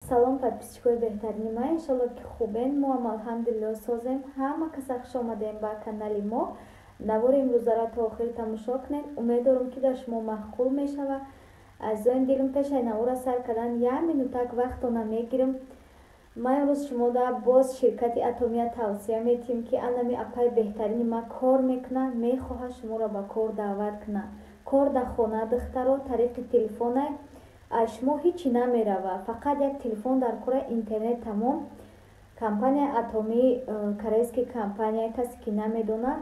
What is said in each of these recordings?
салом, подписчикои беҳтарини ман, иншолло ки хубен. Мо ам алҳамдулилло созем. Ҳама каса хуш омадем ба канали мо. навори имрӯзаро то охир тамошо кунед. умед дорам ки дар шумо маъқул мешавад. азизони дилам, пешаи навора сар кардан 1 минутак вақтона мегирам. ман имрӯз шумода боз ширкати Атомия тавсия метиҳем ки анами апаи беҳтарини ма кор мекуна, мехоҳад шуморо ба кор даъват куна. кор дар хона духтаро тариқи телефона шумо ҳичи намерава, фақат як телефон дар кори интернет тамом. компания Атоми корейский компания, касе ки намедонад,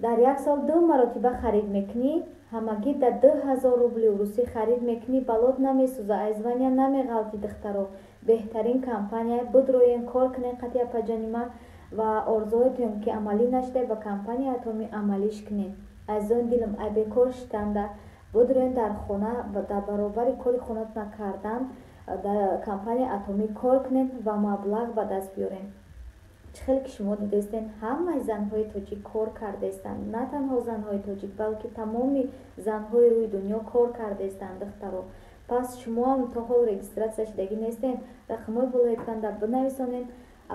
дар як сол 2 маротиба харид мекунӣ, ҳамагӣ дар 2000 рубли русӣ харид мекунӣ, балод намесӯза, айзвания намеғалти духтаро. беҳтарин компания, будроен кор кунед қатъия паҷанима ва орзуҳоятон ки амалӣ нашуда ба компания Атоми амалиш кунед. азизони дилам, ай бекор шуданда будроен дар хона дар баробари кори хонатона кардан дар компания Атоми кор кунед ва маблағ ба даст биёред. чӣ хеле ки шумо дидестен, ҳамаи занҳои тоҷик кор кардаистанд, на танҳо занҳои тоҷик, балки тамоми занҳои рӯи дунё кор кардаистанд духтаро. пас шумо ҳам то ҳол регистратсия шудагӣ нестен, рақамҳои болояканда бинависонед.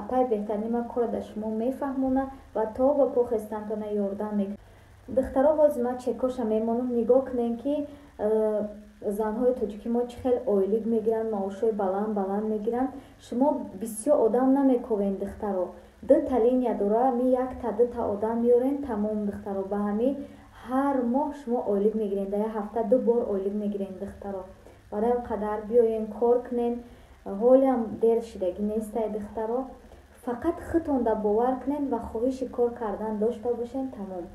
апаи беҳтарини ма кора дар шумо мефаҳмона ва то ба по хестантона ёрдам мекунад. духтаро ҳозир ман чекоша мемонам, нигоҳ кунем ки занҳои тоҷики мо чӣ хел ойлик мегиранд, маошҳои баланд мегиранд. шумо бисёр одам намековен духтаро. 2 линия дора, ми 1-2 одам меёрен, тамом духтаро. ба ҳамин ҳар моҳ шумо ойлик мегирен, дар як ҳафта 2 бор ойлик мегирен духтаро. барои ин қадар биёен кор кунен, ҳолиам дер шудагӣ нестай духтаро. фақат худтонда бовар кунед ва хоҳиши кор кардан дошта бошед, тамом.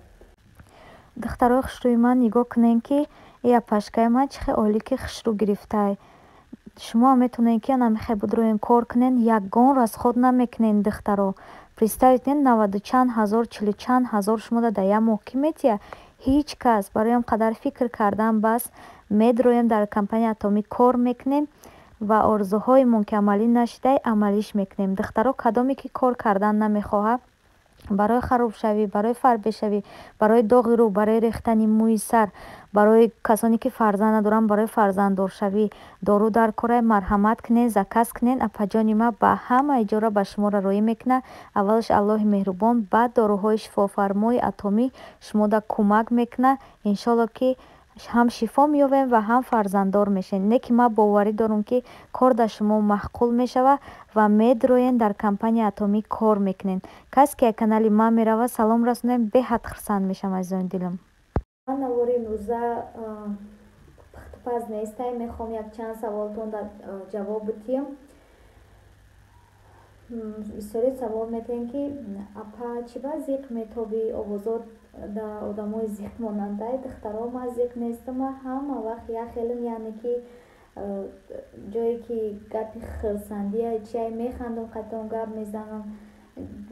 духтарои хушрӯи ман, нигоҳ кунед ки я пашкаи ман чӣ хел ойлики хушрӯ гирифтай. шумо метавонед ки намехе будроен кор кунед, ягон расход намекунед духтаро. представите 90 чанд ҳазор, 40 чанд ҳазор шумо дар як моҳ ки метия. ҳеҷ кас. барои ин қадар фикр кардан бас медроем дар компания Атоми кор мекунем ва орзуҳоимон ки амалӣ нашудай амалиш мекунем. духтаро кадоме ки кор кардан намехоҳад, барои харобшавӣ, барои фарбешавӣ, барои доғи рӯ, барои рехтани мӯи сар, барои касоне ки фарзанд надоранд, барои фарзанддоршавӣ дору дар корай, марҳамат кунед, заказ кунед. апаҷони ма ба ҳама иҷора ба шумо рароӣ мекунад. аввалаш Аллоҳи меҳрубон, баъд доруҳои шифофармои Атоми шумода кӯмак мекунад. иншолло ки ҳам шифо меёбем ва ҳам фарзанддор мешавем. не ки ман боварӣ дорам ки кор дар шумо маъқул мешавад ва медроен дар компания Атоми кор мекунед. касе ки канали ман меравад, салом расонем, беҳад хурсанд мешавам азизони дилам. ман навори имрӯза пухтупаз нестай, мехоҳам як чанд саволтон ҷавоб бидиҳам. бисёре савол метавонед ки апа чӣ ба зиқ метоби овозот да одамои зиқ монандай. духтаро, ман зиқ нестам, ҳама вақт як хелам, яъне ки ҷое ки гапи хирсандия чиай механдам, қатон гап мезанам.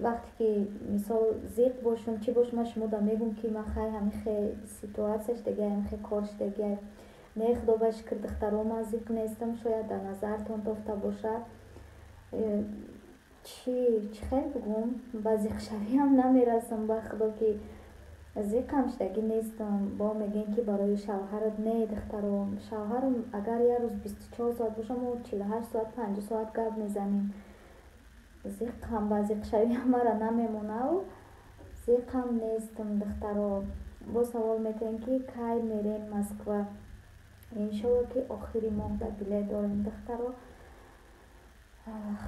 вақте ки мисол зиқ бошам, чӣ бошам, ман шумода мегӯм ки ман хай ҳамихе ситуатсия шудагиай, ҳамихе кор шудагиай. не, худо ба шукр духтаро, ман зиқ нестам. шояд дар назартон тофта бошад. чӣ хел бигӯм, ба зиқшавиам намерасам. ба худо ки зиқам шудагӣ нестам. бо мегӯем ки барои шавҳарат. не духтаро, шавҳарам агар як рӯз 24 соат бошам, мо 48 соат 50 соат гап мезанем. зиқам ба зиқшавиам мара намемонав. зиқам нестам духтаро. бо савол метавонем ки кай мерем Москва. иншолло ки охири моҳ дар билет дорем духтаро.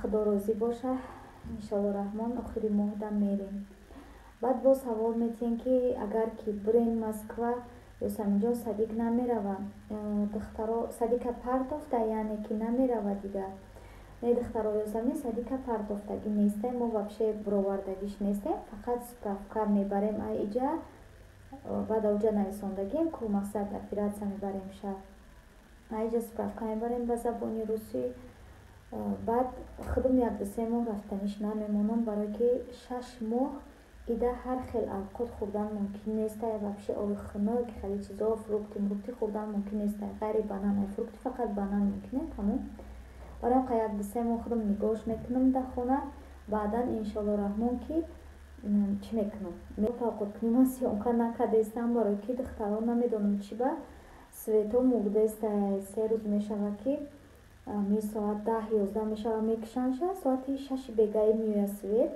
худо розӣ боша, иншолло раҳмон охири моҳ да мерем. баъд бо савол метавонем ки агар ки бирем Москва, ёсаминҷон садик намерава. духтаро, садика партофта, яъне ки намерава дигар. не духтаро, ёсамин садика партофтагӣ нестем, мо вообще бировардагиш нестем, фақат справка мебарем ай иҷа, баъд ауҷа нависондагим ку мақсад оператсия мебарем шаҳр. ай иҷа справка мебарем ба забони русӣ. баъд худам 1-2 моҳ рафтаниш намемонам, барое ки 6 моҳ ида ҳар хел авқот хӯрдан мумкин нестай. вообще оби хунук, хеле чизо, фрукти хӯрдан мумкин нестай, ғайри банан. фрукти фақат банан мумкине, тамом. барои ин 1-2 моҳ худам нигоҳш мекунам дар хона. баъдан иншолло раҳмон ки чӣ мекунам, таваққуткунӣ ман сиёмка накардаистам, барое ки духтаро намедонам чӣ ба свето мурдаистай. 3 рӯз мешавад ки ми соат 10-11 мешава мекушанша соати 6 бегаи меояд свет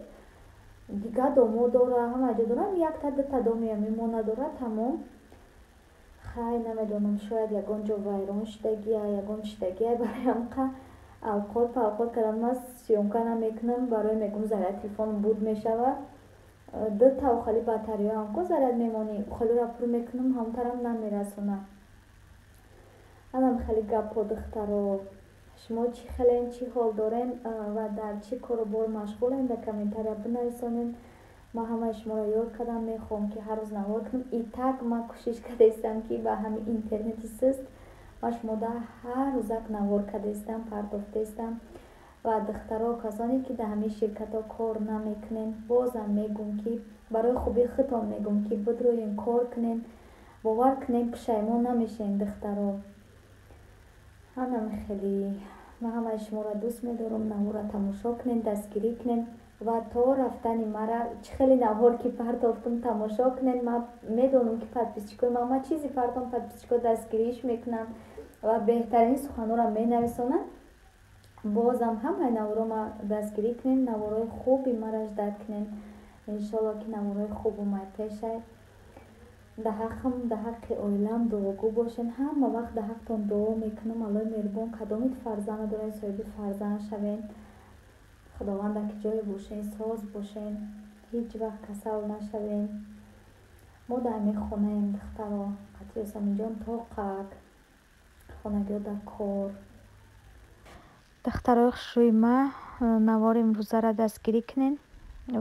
дига домо дора ҳама ҷо дорам якта дута домия мемона дора тамом хай намедонам шояд ягон ҷо вайрон шудагия ягон шудагия бароям қа алқот палқот кардам мас сёмка намекунам барои мегум заряд телефон буд мешава дута охали батареяамко заряд мемонӣ охалиро пур мекунам ҳамтарам намерасона анам хеле гапҳо духтаро шумо чӣ хелен чӣ ҳол дорен ва дар чӣ корубор машғулен дар комментария бинависонен ман ҳамаи шуморо ёд кардам мехоҳам ки ҳар рӯз навор кунам и так ман кӯшиш кардастам ки ба ҳамин интернети суст ва шумода ҳар рӯзак навор кардастам партофтастам ва духтаро касоне ки дар ҳамин ширкатҳо кор намекунен бозам мегӯм ки барои хубии худтон мегӯм ки бидроен кор кунен бовар кунен пушаймон намешавен духтаро анам хеле ман ҳамаи шуморо дӯст медорам навора тамошо кунен дастгирӣ кунен ва то рафтани мара чӣ хеле навор ки партофтум тамошо кунен ман медонам ки подписчикои ман чизи партом подписчико дастгириш мекунам ва беҳтарини суханҳоро менависонам бозам ҳамаи наворома дастгирӣ кунен наворои хуби мараш дарк кунен иншолло ки наворои хуб омад пешай дар ҳаққам дар ҳаққи оилаам дуогӯ бошен ҳама вақт дар ҳаққтон дуо мекунам аллои меҳрубон кадомит фарзанд дорен соҳиби фарзанд шавен худованд дар ки ҷое бошен соз бошен ҳеҷ вақт касал нашавен мо дар ҳамин хонаем духтаро қатъи осаминҷон то қак хонагиҳо дар кор духтарои хушрӯйма навори имрӯзаро дастгирӣ кунен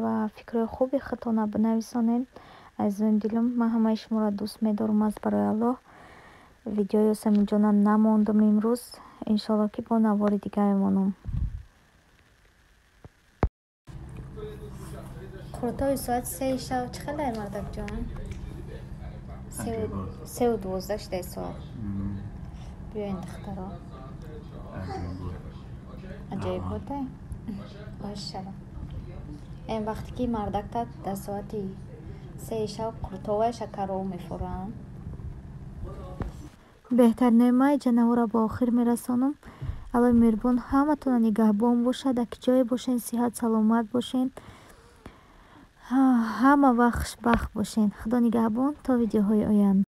ва фикрҳои хуби худтонро бинависонен азизони дилам ман ҳамаи шуморо дӯст медорам аз барои аллоҳ видеои осаминҷона намондум имрӯз иншолло ки бо навори дигар мемонам қуртои соати 3 шав чӣ хеле мардакҷон 3:12 шудаи соат биёин духтаро аҷоиб буде бошава ин вақте ки мардакта дар соати 3 шав қуртоваи шакарро мефуранд беҳтаринои ман ҷанавора ба охир мерасонам аллои меҳрубон ҳаматонро нигаҳбон бошад дар ки ҷое бошен сиҳат саломат бошен ҳама вақт хушбахт бошен худо нигаҳбон то видеоҳои оянда.